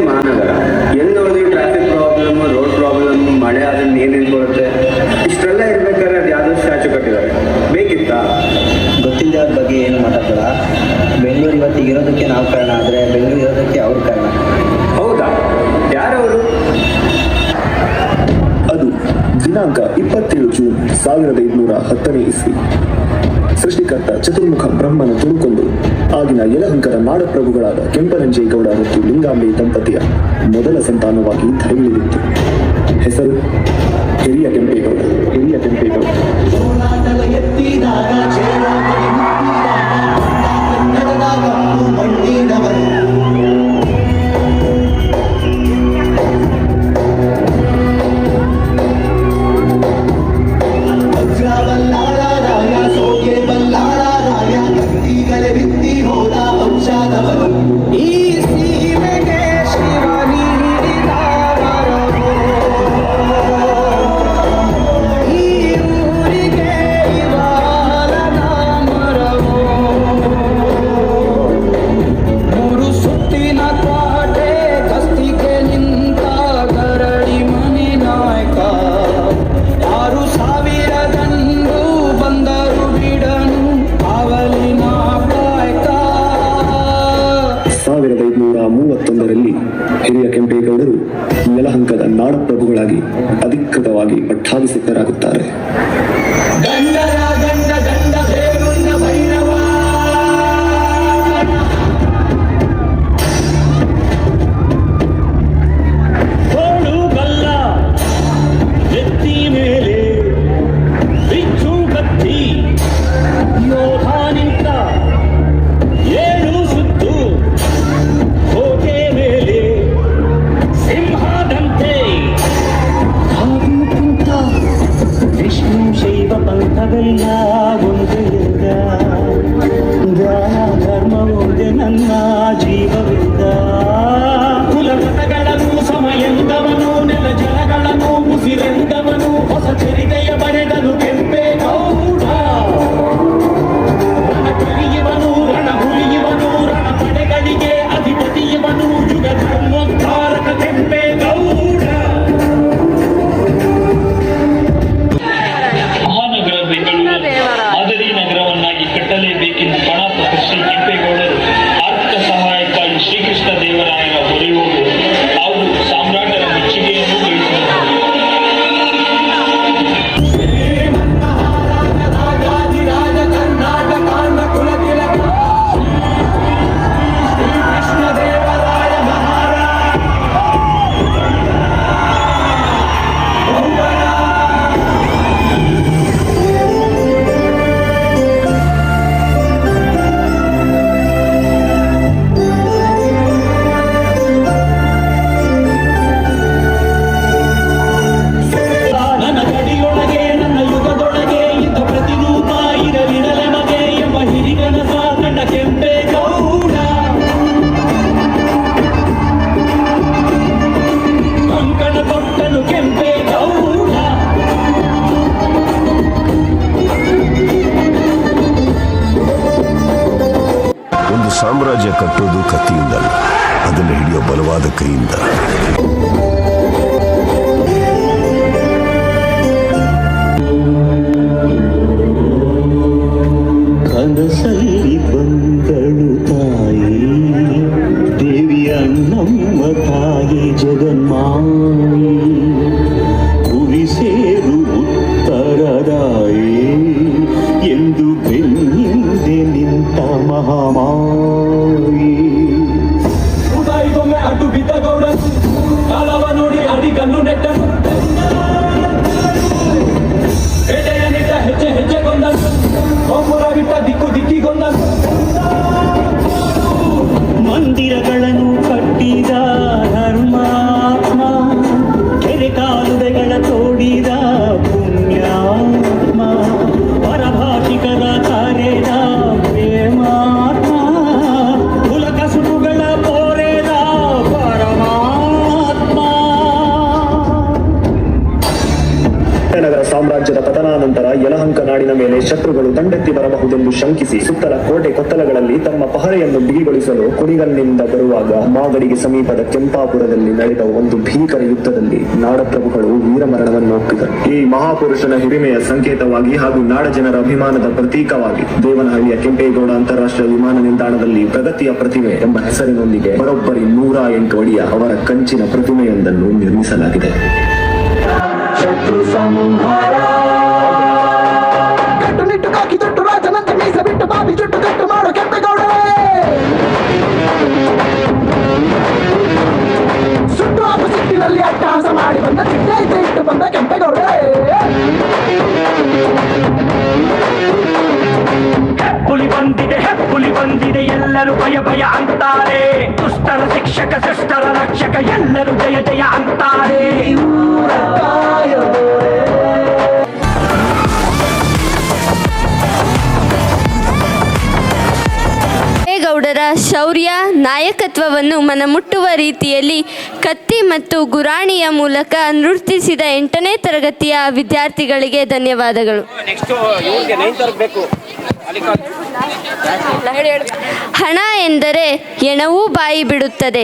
ಮಹಾನಗರ ಎಲ್ಲಿ ನೋಡಿದ್ರು ಟ್ರಾಫಿಕ್ ಪ್ರಾಬ್ಲಮ್, ರೋಡ್ ಪ್ರಾಬ್ಲಮ್, ಮಳೆ ಆದ್ರೆ ನೀರು ನಿಂತ್ಕೊಳ್ಳುತ್ತೆ. ಇಷ್ಟೆಲ್ಲ ಇರ್ಬೇಕಾದ್ರೆ ಅದು ಯಾವ್ದೋ ಸ್ಟ್ಯಾಚು ಕಟ್ಟಿದ್ದಾರೆ, ಬೇಕಿತ್ತಾ? ಗೊತ್ತಿಲ್ಲದ ಅವ್ರ ಬಗ್ಗೆ ಏನು ಮಾತಾಡ್ತಾರ. ಬೆಂಗಳೂರು ಇವತ್ತಿಗೆ ಇರೋದಕ್ಕೆ ನಾವು ಕಾರಣ, ಆದರೆ ಬೆಂಗಳೂರು ಇರೋದಕ್ಕೆ ಅವ್ರ ಕಾರಣ. ಹೌದಾ? ಯಾರವರು? ಅದು ದಿನಾಂಕ 27 ಜೂನ್ 1510 ಇಸ್ವಿ. ಸೃಷ್ಟಿಕರ್ತ ಚತುರ್ಮುಖ ಬ್ರಹ್ಮನ ತುಳುಕೊಂಡು ಆಗಿನ ಯಲಹಂಕದ ನಾಡಪ್ರಭುಗಳಾದ ಕೆಂಪರಂಜೇಗೌಡ ಮತ್ತು ಲಿಂಗಾಂಬೆ ದಂಪತಿಯ ಮೊದಲ ಸಂತಾನವಾಗಿ ಧರೆಗಿಳಿದಿತ್ತು. ಹೆಸರು ಹಿರಿಯ ಕೆಂಪೇಗೌಡ. ಹಿರಿಯ ಕೆಂಪೇಗೌಡರು ಯಲಹಂಕದ ನಾಡಪ್ರಭುಗಳಾಗಿ ಅಧಿಕೃತವಾಗಿ ಪಟ್ಟಾಭಿಷಿಕ್ತರಾಗುತ್ತಾರೆ. ನನ್ನ ಜೀವವಿಂದ ಕುಲಗತಗಳನ್ನು ಸಮಯಂದವನು ನೆಲ ಜಲಗಳನ್ನು ಮುಸಿರೆಂದವನು ಹೊಸ ಚರಿತೆಯ ಬರೆದನು ಕೆಂಪೇಗೌಡ. ರಣ ಕಲಿಯುವನು, ರಣ ಹುಲಿಯುವನು, ರಣ ಪಡೆಗಳಿಗೆ ಅಧಿಪತಿಯವನು, ಯುಗ ಧರ್ಮೋದ್ಧಾರಕ ಕೆಂಪೇಗೌಡ. ಮಹಾನಗರ ಬೆಂಗಳೂರು ಮಾದರಿ ನಗರವನ್ನಾಗಿ ಕಟ್ಟಲೇಬೇಕೆಂದು ಪಣತೊಟ್ಟ ಶ್ರೀ ಕೆಂಪೇಗೌಡರು ಆರ್ಥಿಕ ಸಹಾಯಕ್ಕಾಗಿ ಶ್ರೀಕೃಷ್ಣ ದೇವರಾಯರ ಮೊರೆ ಹೋಗಿ ಅವರು ಸಾಮ್ರಾಟರ ಮೆಚ್ಚುಗೆಯನ್ನು ಗಳಿಸಿದರು. ಸಾಮ್ರಾಜ್ಯ ಕಟ್ಟೋದು ಕತ್ತಿಯಿಂದಲ್ಲ, ಅದನ್ನು ಹಿಡಿಯೋ ಬಲವಾದ ಕೈಯಿಂದ. ಕನಸಲ್ಲಿ ಬಂದಳು ತಾಯಿ ದೇವಿಯ ನಮ್ಮ ತಾಯಿ ಜಗನ್ಮಾಯಿ, ಗುರಿ ಸೇರು ಉತ್ತರದಾಯಿ ಎಂದು ಬೆನ್ನಿಂದೆ ನಿಂತ ಮಹಾಮಾಯಿ. ಉದಾಯಿಗೊಮ್ಮೆ ಅಡ್ಡು ಬಿದ್ದ ಗೌಡನು ಕಾಲವ ನೋಡಿ ಅಡಿಗನ್ನು ನೆಟ್ಟನು, ಹೆಡೆಯ ನಿಟ್ಟ ಹೆಜ್ಜೆ ಹೆಜ್ಜೆಗೊಂದನು, ಗೋಪುರ ಬಿಟ್ಟ ದಿಕ್ಕು ದಿಕ್ಕಿಗೊಂದನು, ಮಂದಿರಗಳನ್ನು ಕಟ್ಟಿದ ಧರ್ಮಾತ್ಮ, ಕೆರೆ ಕಾಲುವೆಗಳ ತೋಡಿದ ಪುಣ್ಯಾತ್ಮ, ಪರಭಾಷಿಕರ ಕರೆದ ಪ್ರೇಮಾತ್ಮ, ಕುಲಕಸುಬುಗಳ ಪೋರೆದ ಪರಮಾತ್ಮ. ನಗರ ಸಾಮ್ರಾಜ್ಯದ ಪತನಾನಂತರ ಯಲಹಂಕ ನಾಡಿನ ಮೇಲೆ ಶತ್ರುಗಳು ದಂಡೆತ್ತಿ ಬರಬಹುದೆಂದು ಶಂಕಿಸಿ ಸುತ್ತಲ ಕೋಟೆ ಕೊತ್ತಲಗಳಲ್ಲಿ ತಮ್ಮ ಪಹರೆಯನ್ನು ಬಿಗಿಗೊಳಿಸಲು ಕುಣಿಗಲ್ನಿಂದ ಬರುವಾಗ ಮಾಗಡಿಗೆ ಸಮೀಪದ ಕೆಂಪಾಪುರದಲ್ಲಿ ನಡೆದ ಒಂದು ಭೀಕರ ಯುದ್ಧದಲ್ಲಿ ನಾಡಪ್ರಭುಗಳು ವೀರಮರಣವನ್ನು ಒಪ್ಪಿದರು. ಈ ಮಹಾಪುರುಷನ ಹಿರಿಮೆಯ ಸಂಕೇತವಾಗಿ ಹಾಗೂ ನಾಡ ಜನರ ಅಭಿಮಾನದ ಪ್ರತೀಕವಾಗಿ ದೇವನಹಳ್ಳಿಯ ಕೆಂಪೇಗೌಡ ಅಂತಾರಾಷ್ಟ್ರೀಯ ವಿಮಾನ ನಿಲ್ದಾಣದಲ್ಲಿ ಪ್ರಗತಿಯ ಪ್ರತಿಮೆ ಎಂಬ ಹೆಸರಿನೊಂದಿಗೆ ಬರೋಬ್ಬರಿ 108 ಅಡಿಯ ಅವರ ಕಂಚಿನ ಪ್ರತಿಮೆಯೊಂದನ್ನು ನಿರ್ಮಿಸಲಾಗಿದೆ. ಕಟ್ಟುನಿಟ್ಟು ಕಾಕಿ ಜುಟ್ಟು ರಾಜನಂತೆ ಮೀಸ ಬಿಟ್ಟು ಬಾಬಿ ಜುಟ್ಟು ಕಟ್ಟು ಮಾಡೋ ಕೆಂಪೇಗೌಡರೇ, ಸುಟ್ಟು ಹಾಕು ಸಿಟ್ಟಿನಲ್ಲಿ ಅಟ್ಟಹಾಸ ಮಾಡಿ ಬಂದ ಚಿಟ್ಟೆ ಇಟ್ಟು ಬಂದ ಕೆಂಪೇಗೌಡರೇ. ಹೆಪ್ಪುಲಿ ಬಂದಿದೆ ಎಲ್ಲರೂ ಭಯ ಭಯ ಅಂತಾರೆ. ದುಷ್ಟರ ಶಿಕ್ಷಕ ಶಿಷ್ಟರ ರಕ್ಷಕ ಎಲ್ಲರೂ ಜಯ ಜಯ ಅಂತಾರೆ. ಕೆಂಪೇಗೌಡರ ಶೌರ್ಯ ನಾಯಕತ್ವವನ್ನು ಮನಮುಟ್ಟುವ ರೀತಿಯಲ್ಲಿ ಕತ್ತಿ ಮತ್ತು ಗುರಾಣಿಯ ಮೂಲಕ ನೃತ್ಯಿಸಿದ 8ನೇ ತರಗತಿಯ ವಿದ್ಯಾರ್ಥಿಗಳಿಗೆ ಧನ್ಯವಾದಗಳು. ಹಣ ಎಂದರೆ ಎಣವೂ ಬಾಯಿ ಬಿಡುತ್ತದೆ.